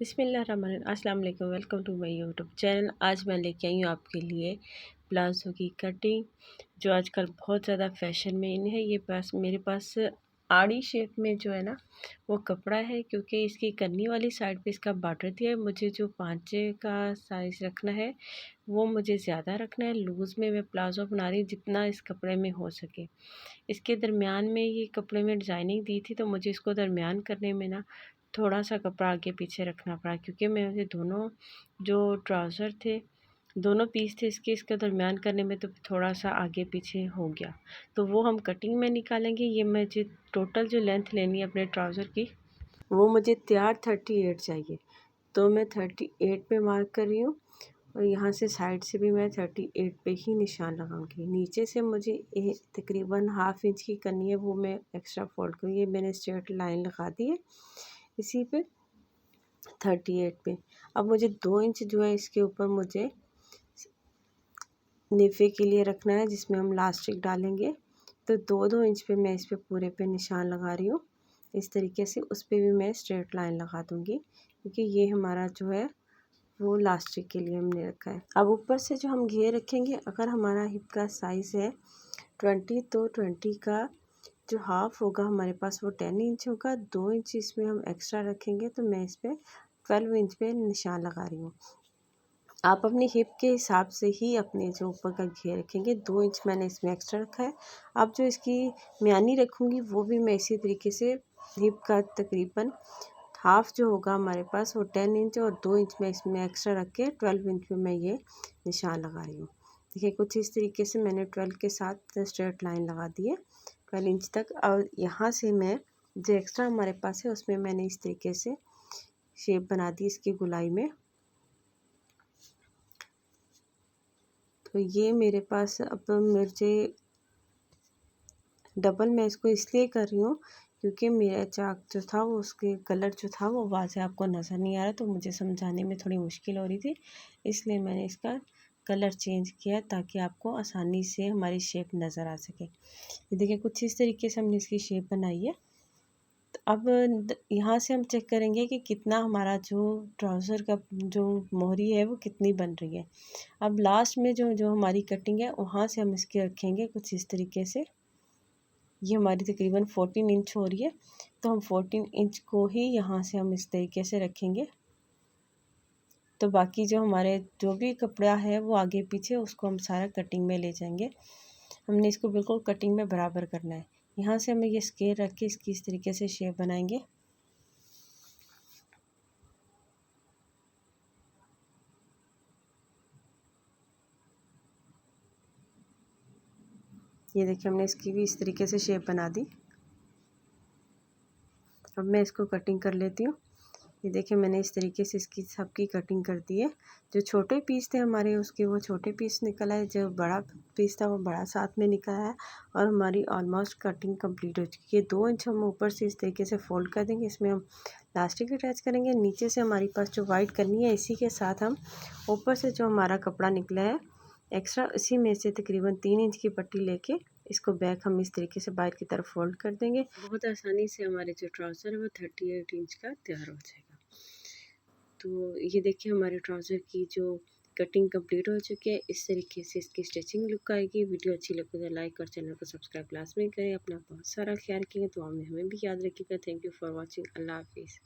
अस्सलाम वालेकुम, welcome to my YouTube channel. आज मैं लेके आई हूँ आपके लिए प्लाज़ो की कटिंग, जो आजकल बहुत ज़्यादा फैशन में इन है। ये मेरे पास आड़ी शेप में जो है ना वो कपड़ा है, क्योंकि इसकी कन्नी वाली साइड पे इसका बॉर्डर दिया है। मुझे जो पांचे का साइज़ रखना है वो मुझे ज़्यादा रखना है। लूज़ में मैं प्लाज़ो बना रही हूँ जितना इस कपड़े में हो सके। इसके दरमियान में ये कपड़े में डिज़ाइनिंग दी थी, तो मुझे इसको दरमियान करने में ना थोड़ा सा कपड़ा आगे पीछे रखना पड़ा, क्योंकि मेरे दोनों जो ट्राउज़र थे, दोनों पीस थे इसके दरमियान करने में तो थोड़ा सा आगे पीछे हो गया। तो वो हम कटिंग में निकालेंगे। ये मुझे टोटल जो लेंथ लेनी है अपने ट्राउज़र की, वो मुझे तैयार 38 चाहिए। तो मैं 38 पे मार्क कर रही हूँ, और यहाँ से साइड से भी मैं 38 पे ही निशान लगाऊंगी। नीचे से मुझे तकरीबन हाफ इंच की करनी है, वो मैं एक्स्ट्रा फोल्ड करूँगी। ये मैंने स्ट्रेट लाइन लगा दी है इसी पे 38 पे। अब मुझे 2 इंच जो है इसके ऊपर मुझे नेफे के लिए रखना है, जिसमें हम लास्टिक डालेंगे। तो 2-2 इंच पे मैं इस पे पूरे पे निशान लगा रही हूँ। इस तरीके से उस पे भी मैं स्ट्रेट लाइन लगा दूँगी, क्योंकि ये हमारा जो है वो लास्टिक के लिए हमने रखा है। अब ऊपर से जो हम घेर रखेंगे, अगर हमारा हिप का साइज़ है 20, तो 20 का जो हाफ होगा हमारे पास वो 10 इंच होगा। 2 इंच इसमें हम एक्स्ट्रा रखेंगे, तो मैं इस पे 12 इंच पे निशान लगा रही हूँ। आप अपनी हिप के हिसाब से ही अपने जो ऊपर का घेर रखेंगे। 2 इंच मैंने इसमें एक्स्ट्रा रखा है। अब जो इसकी म्यानी रखूँगी वो भी मैं इसी तरीके से हिप का तकरीबन हाफ जो होगा हमारे पास वो 10 इंच, और 2 इंच में इसमें एक्स्ट्रा रख के 12 इंच में मैं ये निशान लगा रही हूँ। देखिए कुछ इस तरीके से मैंने 12 के साथ स्ट्रेट लाइन लगा दी है 12 इंच तक। और यहाँ से मैं जो एक्स्ट्रा हमारे पास है उसमें मैंने इस तरीके से शेप बना दी इसकी गुलाई में। तो ये मेरे पास अब मुझे डबल मैं इसको इसलिए कर रही हूँ, क्योंकि मेरा चाक जो था वो उसके कलर जो था वो वाज़े आपको नज़र नहीं आ रहा, तो मुझे समझाने में थोड़ी मुश्किल हो रही थी, इसलिए मैंने इसका कलर चेंज किया ताकि आपको आसानी से हमारी शेप नज़र आ सके। ये देखिए कुछ इस तरीके से हमने इसकी शेप बनाई है। तो अब यहाँ से हम चेक करेंगे कि कितना हमारा जो ट्राउज़र का जो मोहरी है वो कितनी बन रही है। अब लास्ट में जो जो हमारी कटिंग है वहाँ से हम इसके रखेंगे कुछ इस तरीके से। ये हमारी तकरीबन 14 इंच हो रही है, तो हम 14 इंच को ही यहाँ से हम इस तरीके से रखेंगे। तो बाकी जो हमारे जो भी कपड़ा है वो आगे पीछे उसको हम सारा कटिंग में ले जाएंगे। हमने इसको बिल्कुल कटिंग में बराबर करना है। यहाँ से हमें ये स्केल रख के इसकी इस तरीके से शेप बनाएंगे। ये देखिए हमने इसकी भी इस तरीके से शेप बना दी। अब मैं इसको कटिंग कर लेती हूँ। ये देखिए मैंने इस तरीके से इसकी सबकी कटिंग कर दी है। जो छोटे पीस थे हमारे उसके वो छोटे पीस निकल आए, जो बड़ा पीस था वो बड़ा साथ में निकल आया, और हमारी ऑलमोस्ट कटिंग कंप्लीट हो चुकी है। 2 इंच हम ऊपर से इस तरीके से फोल्ड कर देंगे, इसमें हम लास्टिक अटैच करेंगे। नीचे से हमारे पास जो वाइट करनी है इसी के साथ हम ऊपर से जो हमारा कपड़ा निकला है एक्स्ट्रा, इसी में से तकरीबन 3 इंच की पट्टी लेके इसको बैक हम इस तरीके से बाहर की तरफ फोल्ड कर देंगे। बहुत आसानी से हमारे जो ट्राउज़र है वो 38 इंच का तैयार हो जाएगा। तो ये देखिए हमारे ट्राउज़र की जो कटिंग कंप्लीट हो चुकी है। इस तरीके से इसकी स्टिचिंग लुक आएगी। वीडियो अच्छी लगे तो लाइक और चैनल को सब्सक्राइब लाजमी करें। अपना बहुत सारा ख्याल रखिएगा, दुआ में हमें भी याद रखिएगा। Thank you for watching. अल्लाह हाफिज़।